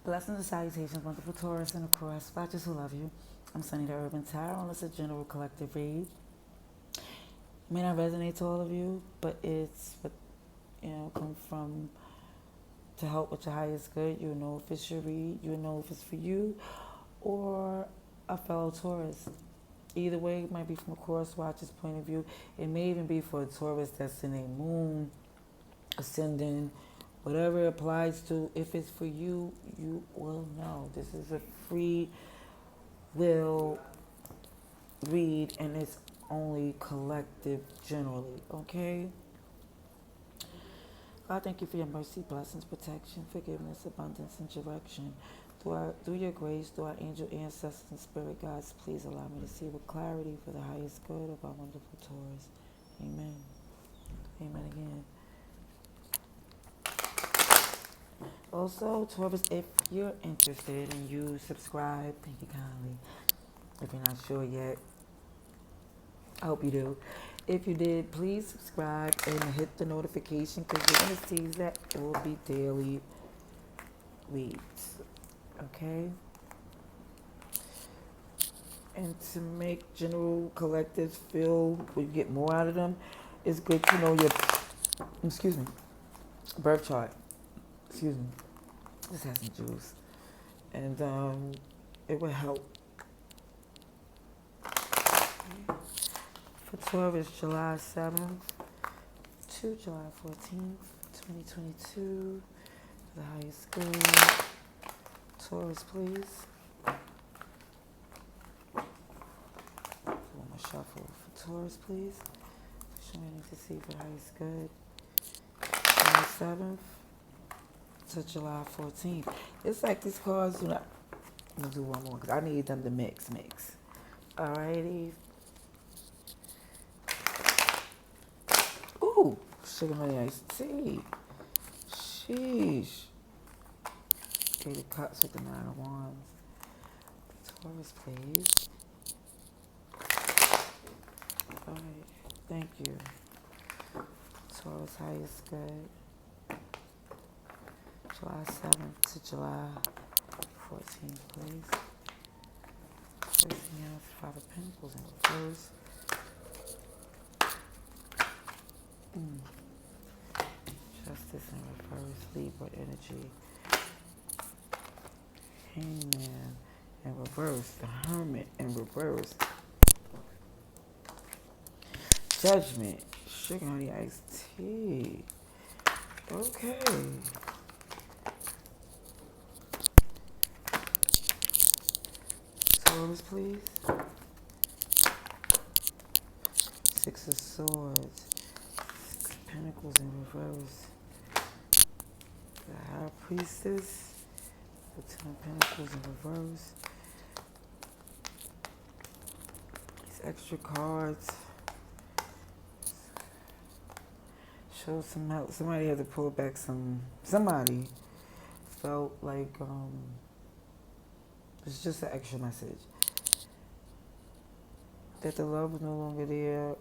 Blessings and salutations, wonderful Taurus and Aquarius, spotches who love you. I'm Sunny the Urban Tarot, and it's a general collective read. It may not resonate to all of you, but it's what come from to help with your highest good. You'll know if it's your read, you'll know if it's for you or a fellow Taurus. Either way, it might be from a Cross Watcher's point of view. It may even be for a Taurus that's in a moon, ascending, whatever it applies to. If it's for you, you will know. This is a free will read, and it's only collective generally, okay? God, thank you for your mercy, blessings, protection, forgiveness, abundance, and direction. Through your grace, through our angel ancestors and spirit guides, please allow me to see with clarity for the highest good of our wonderful Taurus. Amen. Amen again. Also, Taurus, if you're interested and you subscribe, thank you kindly. If you're not sure yet, I hope you do. If you did, please subscribe and hit the notification because you're going to see that it will be daily reads. Okay? And to make general collectives feel you get more out of them, it's good to know your, birth chart. Excuse me. Just have some juice. And it will help. For Taurus, July 7th to July 14th, 2022. The highest good. Taurus, please. One more shuffle. For Taurus, please. Show me to see for the highest good. July 7th to July 14th. It's like these cards do not. I'm going to do one more because I need them to mix. Alrighty. Ooh, sugar honey iced tea. Sheesh. Eight of Cups with the Nine of Wands. Taurus, please. Alright, thank you. Taurus, highest good. July 7th to July 14th, please. First thing else, Five of Pentacles in reverse. Justice in reverse, Libra energy. Hangman in reverse, the Hermit in reverse. Judgment, sugar honey iced tea. Okay. Taurus, please. Six of Swords. Six of Pentacles in reverse. The High Priestess. The Ten of Pentacles in reverse. These extra cards show some help. Somebody had to pull back somebody felt like it's just an extra message. That the love was no longer there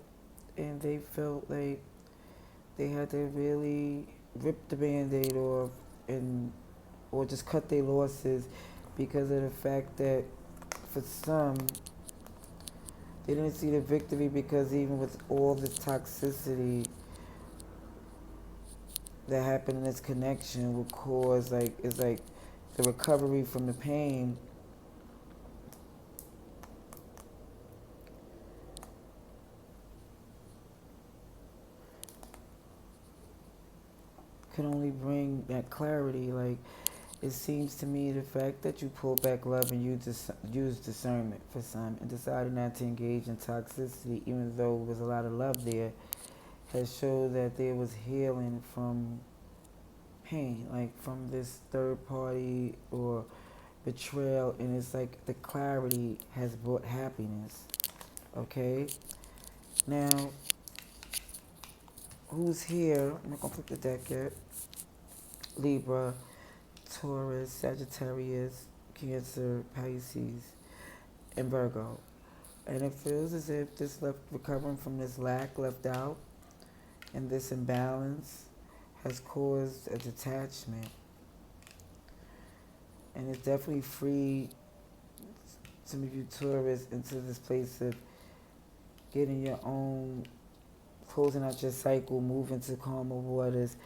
and they felt like they had to really rip the Band-Aid off or just cut their losses because of the fact that for some they didn't see the victory because even with all this toxicity that happened in this connection would cause it's like the recovery from the pain can only bring that clarity. Like, it seems to me the fact that you pull back love and you use discernment for some and decided not to engage in toxicity, even though there was a lot of love there, has showed that there was healing from pain, like from this third party or betrayal, and it's like the clarity has brought happiness. Okay? Now, who's here? I'm not going to flip the deck yet. Libra, Taurus, Sagittarius, Cancer, Pisces, and Virgo. And it feels as if this recovering from this lack left out and this imbalance has caused a detachment. And it's definitely free some of you Taurus into this place of getting your own, closing out your cycle, moving to calmer waters.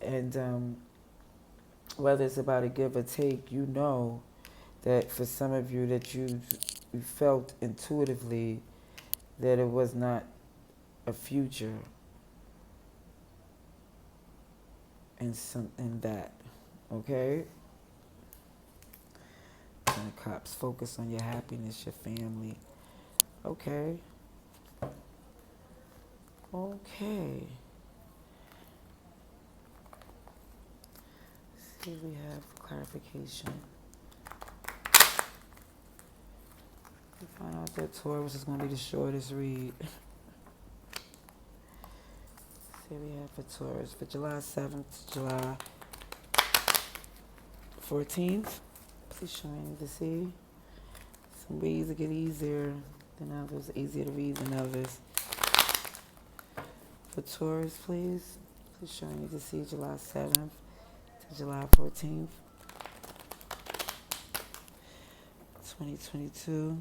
And whether it's about a give or take, you know that for some of you that you felt intuitively that it was not a future in that. Okay? And the cops focus on your happiness, your family. Okay. Okay. Let's see if we have clarification. We find out that Taurus is going to be the shortest read. See what we have for Taurus for July 7th to July 14th. Please show me to see. Some reads get easier than others, easier to read than others. For Taurus, please. Please show me to see July 7th to July 14th, 2022.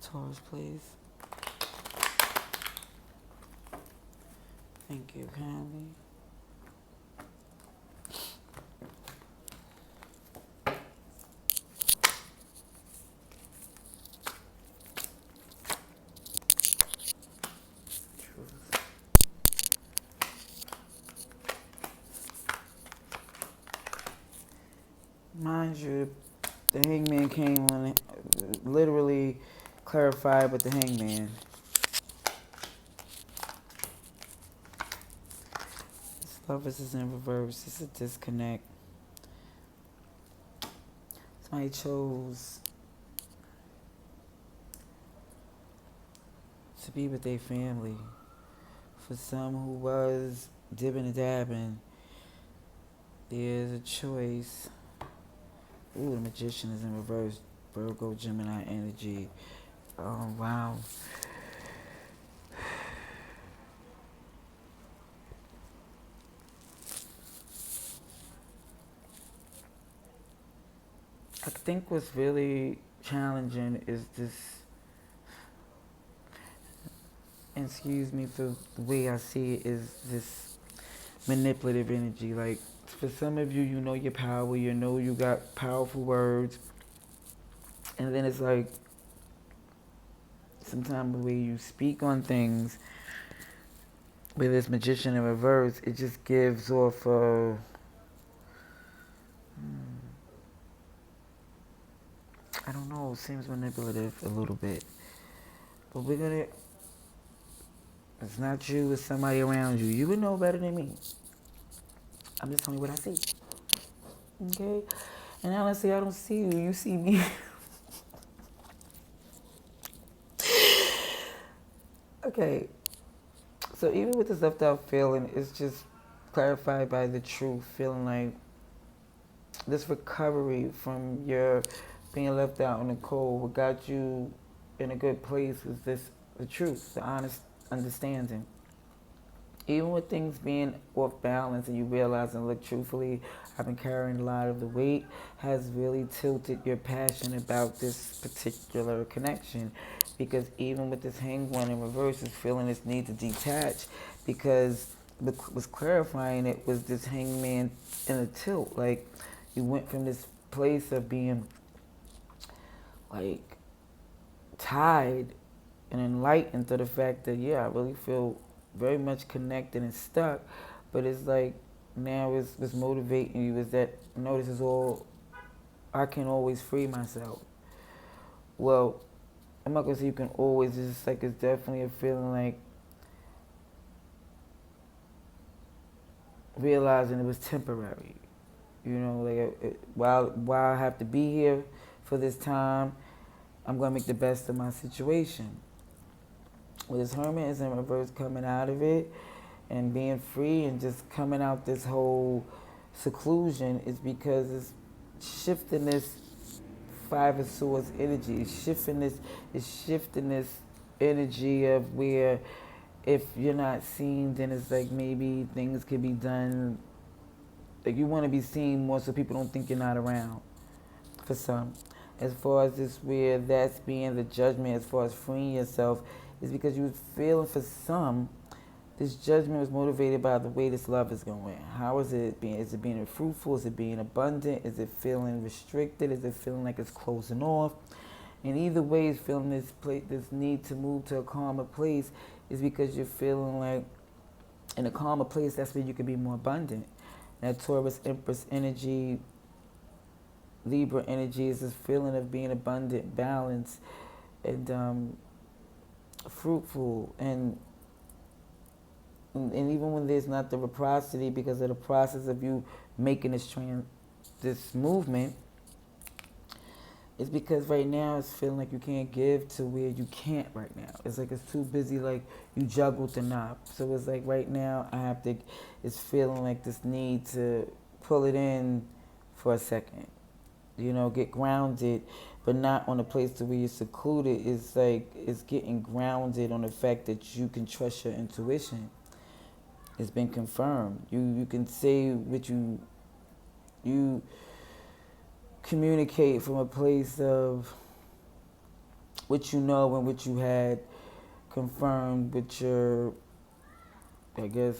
Taurus, please. Thank you kindly. Mind you, the hangman came on it, literally clarified with the hangman. This lovers is in reverse. It's a disconnect. Somebody chose to be with their family. For some who was dibbing and dabbing, there's a choice. Ooh, the Magician is in reverse. Virgo, Gemini energy. Oh, wow. I think what's really challenging is this, and excuse me for the way I see it, is this manipulative energy. Like, for some of you, you know your power, you know you got powerful words, and then it's like, sometimes the way you speak on things, with this Magician in reverse, it just gives off a, I don't know, it seems manipulative a little bit. But we're gonna, it's not you, it's somebody around you. You would know better than me. I'm just telling you what I see. Okay? And honestly, I don't see you, you see me. Okay. So even with this left out feeling, it's just clarified by the truth, feeling like this recovery from your being left out in the cold, what got you in a good place is this, the truth, the honest understanding. Even with things being off balance and you realize and look truthfully, I've been carrying a lot of the weight, has really tilted your passion about this particular connection. Because even with this hang one in reverse, is feeling this need to detach, because what was clarifying it was this hangman in a tilt. Like, you went from this place of being like tied and enlightened to the fact that, yeah, I really feel very much connected and stuck, but it's like now it's motivating you is that, no, this is all, I can always free myself. Well, I'm not gonna say you can always, it's just like, it's definitely a feeling like realizing it was temporary. You know, like while I have to be here for this time, I'm gonna make the best of my situation. With this Hermit is in reverse, coming out of it and being free and just coming out this whole seclusion is because it's shifting this Five of Swords energy. It's shifting this energy of where if you're not seen, then it's like maybe things could be done. Like you want to be seen more so people don't think you're not around for some. As far as this where that's being the judgment, as far as freeing yourself, is because you was feeling for some, this judgment was motivated by the way this love is going. How is it being? Is it being fruitful? Is it being abundant? Is it feeling restricted? Is it feeling like it's closing off? And either way, it's feeling this need to move to a calmer place is because you're feeling like in a calmer place, that's where you can be more abundant. That Taurus Empress energy, Libra energy is this feeling of being abundant, balanced, and fruitful. And even when there's not the reciprocity because of the process of you making this movement, it's because right now it's feeling like you can't give to where you can't right now. It's like it's too busy, like you juggled the knob. So it's like right now it's feeling like this need to pull it in for a second. Get grounded, but not on a place to where you're secluded. It's like it's getting grounded on the fact that you can trust your intuition. It's been confirmed. You can say what you communicate from a place of what you know and what you had confirmed with your, I guess,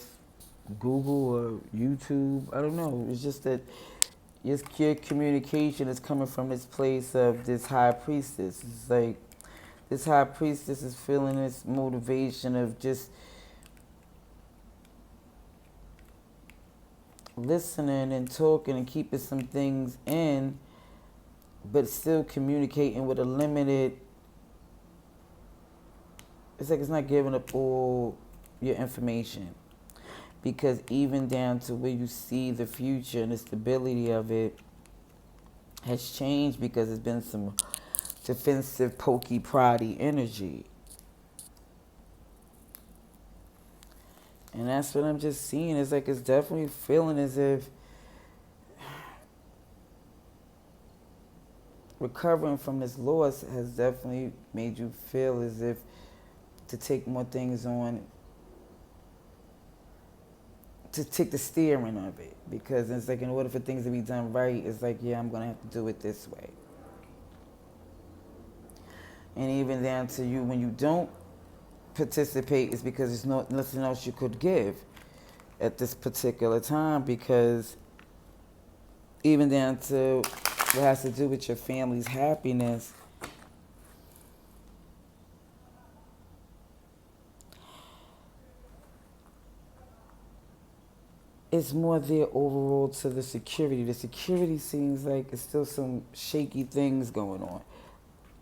Google or YouTube. I don't know. It's just that your communication is coming from this place of this high priestess. It's like this high priestess is feeling this motivation of just listening and talking and keeping some things in, but still communicating with a limited. It's like it's not giving up all your information, because even down to where you see the future and the stability of it has changed because there's been some defensive, pokey, proddy energy. And that's what I'm just seeing. It's like it's definitely feeling as if recovering from this loss has definitely made you feel as if to take more things on, to take the steering of it. Because it's like in order for things to be done right, it's like, yeah, I'm going to have to do it this way. And even down to you, when you don't participate, it's because there's nothing else you could give at this particular time, because even down to what has to do with your family's happiness, it's more there overall to the security. The security seems like it's still some shaky things going on.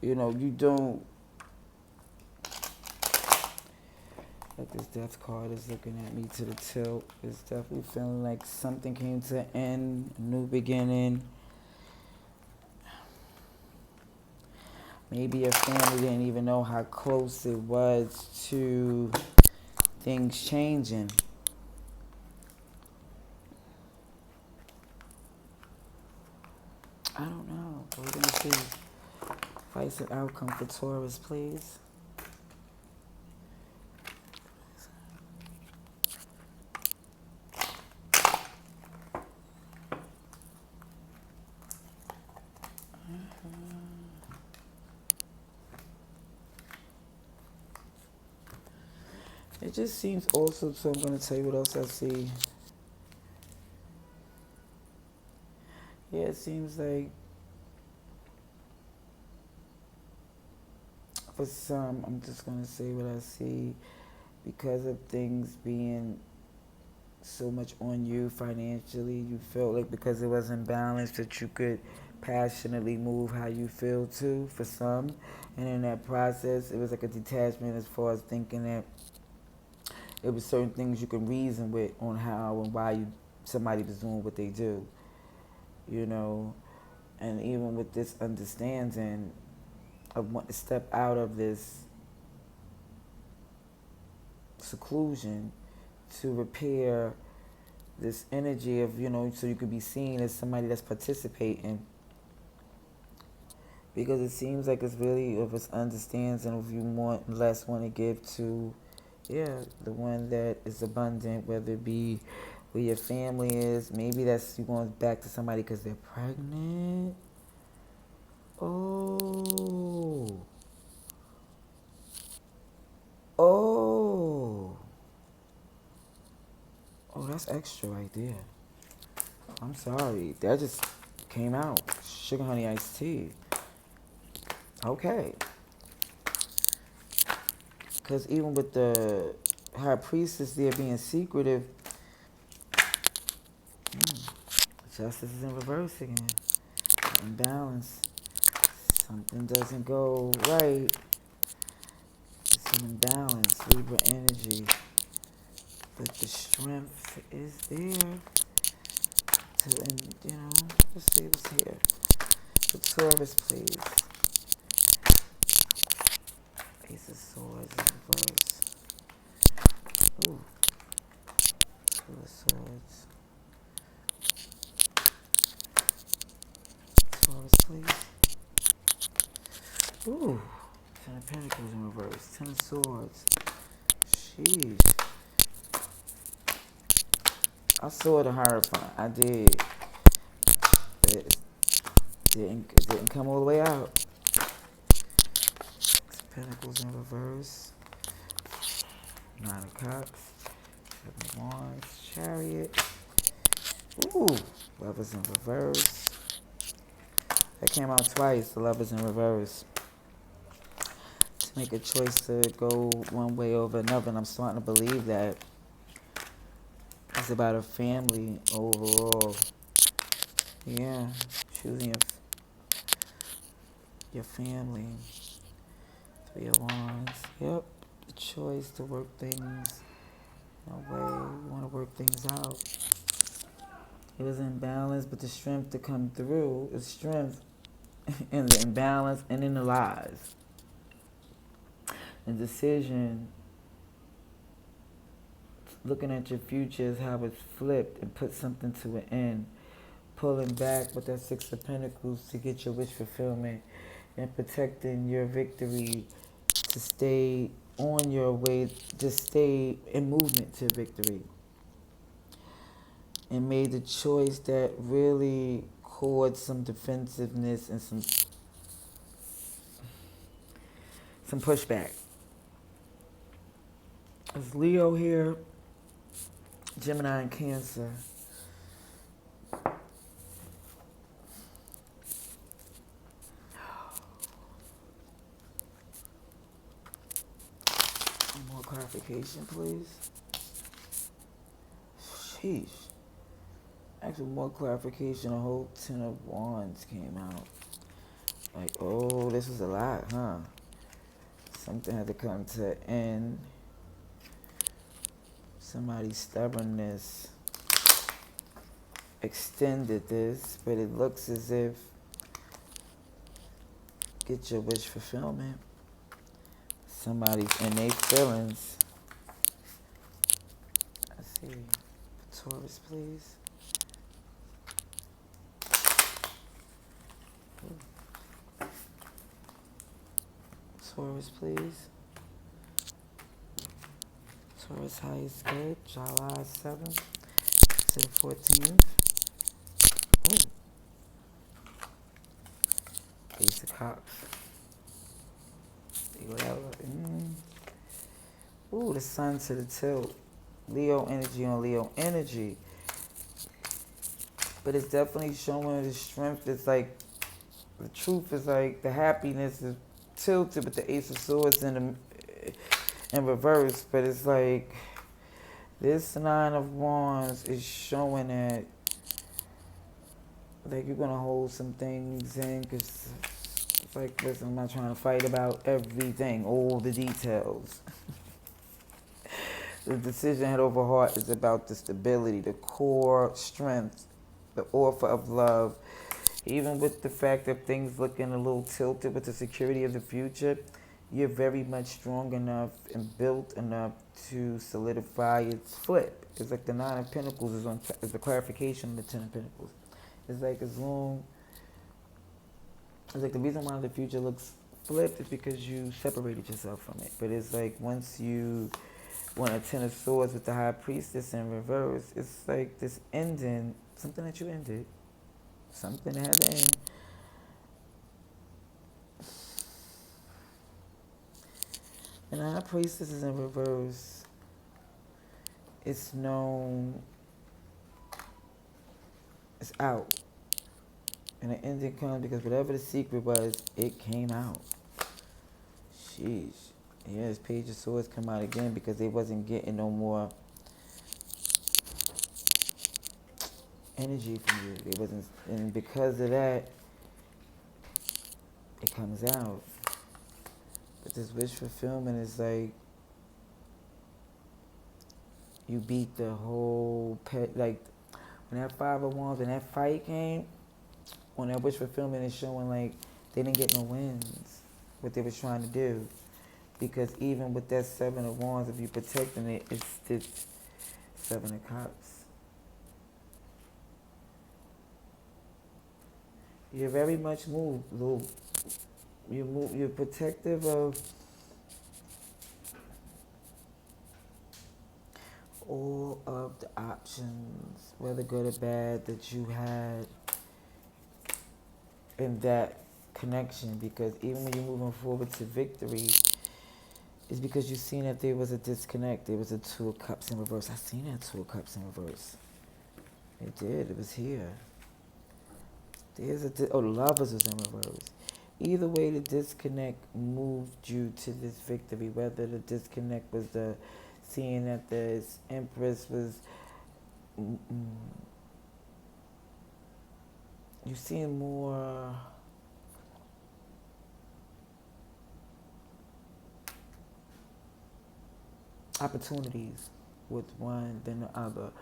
You don't. Like this death card is looking at me to the tilt. It's definitely feeling like something came to an end, a new beginning. Maybe your family didn't even know how close it was to things changing. I don't know. We're going to see. Advice and outcome for Taurus, please. It just seems also, so I'm going to tell you what else I see. Yeah, it seems like for some, I'm just going to say what I see, because of things being so much on you financially, you felt like because it wasn't balanced that you could passionately move how you feel too for some. And in that process, it was like a detachment as far as thinking that it was certain things you can reason with on how and why somebody was doing what they do. And even with this understanding of wanting to step out of this seclusion to repair this energy of, so you could be seen as somebody that's participating. Because it seems like it's really of us understands, and if you less want to give to Yeah, the one that is abundant, whether it be where your family is. Maybe that's you going back to somebody because they're pregnant. Oh. Oh. Oh, that's extra right there. I'm sorry. That just came out. Sugar honey iced tea. Okay. Because even with the high priestess there being secretive, justice is in reverse again. Imbalance. Something doesn't go right. It's an imbalance. Libra energy. But the strength is there to, and let's see what's here. The Taurus, please. Ace of Swords in reverse. Ooh. Two of Swords. Taurus, please. Ooh. Ten of Pentacles in reverse. Ten of Swords. Sheesh. I saw the Hierophant. I did. It didn't come all the way out. Six of Pentacles in reverse. Nine of Cups. Seven of Wands. Chariot. Ooh. Lovers in reverse. That came out twice. The Lovers in reverse. To make a choice to go one way over another, and I'm starting to believe that it's about a family overall. Yeah, choosing your family. Three of Wands. Yep, the choice to work things in a way you want to work things out. It was imbalance, but the strength to come through is strength in the imbalance and in the lies. The decision, looking at your future is how it's flipped and put something to an end. Pulling back with that Six of Pentacles to get your wish fulfillment and protecting your victory to stay on your way, to stay in movement to victory. And made the choice that really caused some defensiveness and some pushback. It's Leo here, Gemini and Cancer. More clarification, please. Sheesh. Actually, more clarification. A whole Ten of Wands came out. Like, oh, this is a lot, huh? Something had to come to an end. Somebody's stubbornness extended this, but it looks as if get your wish fulfillment. Somebody's innate feelings. Let's see. Taurus, please. Taurus, please. Taurus highest good, July 7th to the 14th. Ooh. Ace of Cups. Whatever. Ooh, the Sun to the tilt. Leo energy on Leo energy. But it's definitely showing the strength. It's like, the truth is like, the happiness is tilted with the Ace of Swords in reverse. But it's like, this Nine of Wands is showing that, like, you're going to hold some things in, because it's like, listen, I'm not trying to fight about everything, all the details. The decision head over heart is about the stability, the core strength, the offer of love. Even with the fact that things looking a little tilted with the security of the future, you're very much strong enough and built enough to solidify its flip. It's like the Nine of Pentacles is the clarification of the Ten of Pentacles. It's like it's like the reason why the future looks flipped is because you separated yourself from it. But it's like once you when a Ten of Swords with the High Priestess in reverse, it's like this ending, something that you ended, something that had to end. And the High Priestess is in reverse. It's known, it's out. And the ending comes because whatever the secret was, it came out. Sheesh. Yeah, this Page of Swords come out again because they wasn't getting no more energy from you. They wasn't, and because of that, it comes out. But this wish fulfillment is like you beat the whole pet. Like when that Five of Wands and that fight came, on that wish fulfillment is showing like they didn't get no wins. What they was trying to do, because even with that Seven of Wands, if you protecting it, it's this Seven of Cups. You're very much moved, Lou. You're protective of all of the options, whether good or bad, that you had in that connection. Because even when you're moving forward to victory, it's because you've seen that there was a disconnect. There was a Two of Cups in reverse. I seen that Two of Cups in reverse. It did. It was here. There's the Lovers was in reverse. Either way, the disconnect moved you to this victory. Whether the disconnect was the seeing that the Empress was, you seeing more opportunities with one than the other.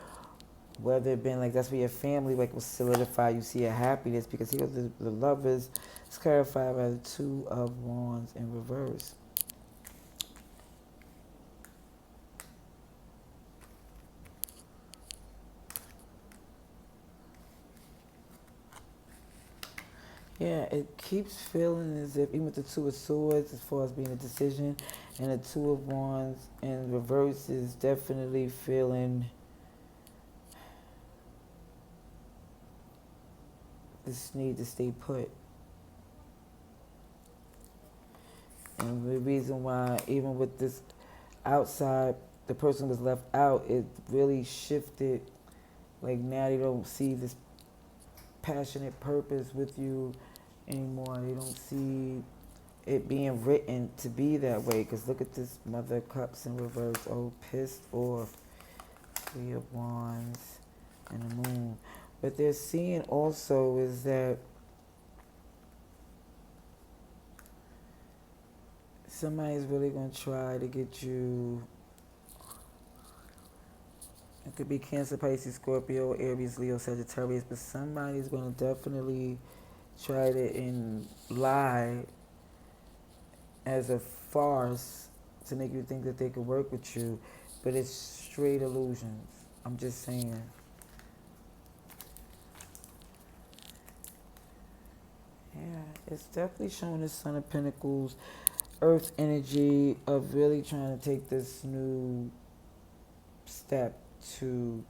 Whether it been like that's where your family like was solidified, you see a happiness because here the Lovers is clarified by the Two of Wands in reverse. Yeah, it keeps feeling as if, even with the Two of Swords, as far as being a decision, and the Two of Wands in reverse is definitely feeling this need to stay put. And the reason why, even with this outside, the person was left out, it really shifted. Like now they don't see this passionate purpose with you anymore. They don't see it being written to be that way. Because look at this Mother of Cups in reverse. Oh, pissed off. Three of Wands and the Moon. What they're seeing also is that somebody's really going to try to get you. It could be Cancer, Pisces, Scorpio, Aries, Leo, Sagittarius, but somebody's going to definitely try to lie as a farce to make you think that they could work with you, but it's straight illusions. I'm just saying. Yeah, it's definitely showing the Son of Pentacles, Earth energy of really trying to take this new step to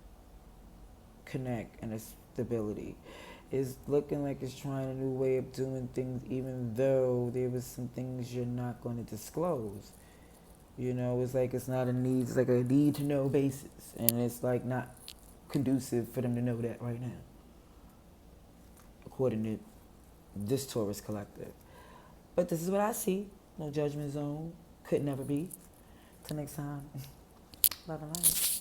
connect and a stability. It's looking like it's trying a new way of doing things, even though there was some things you're not going to disclose. You know, it's like it's not a need, it's like a need to know basis. And it's like not conducive for them to know that right now, according to this Taurus collective. But this is what I see. No judgment zone. Could never be. Till next time. Love and light.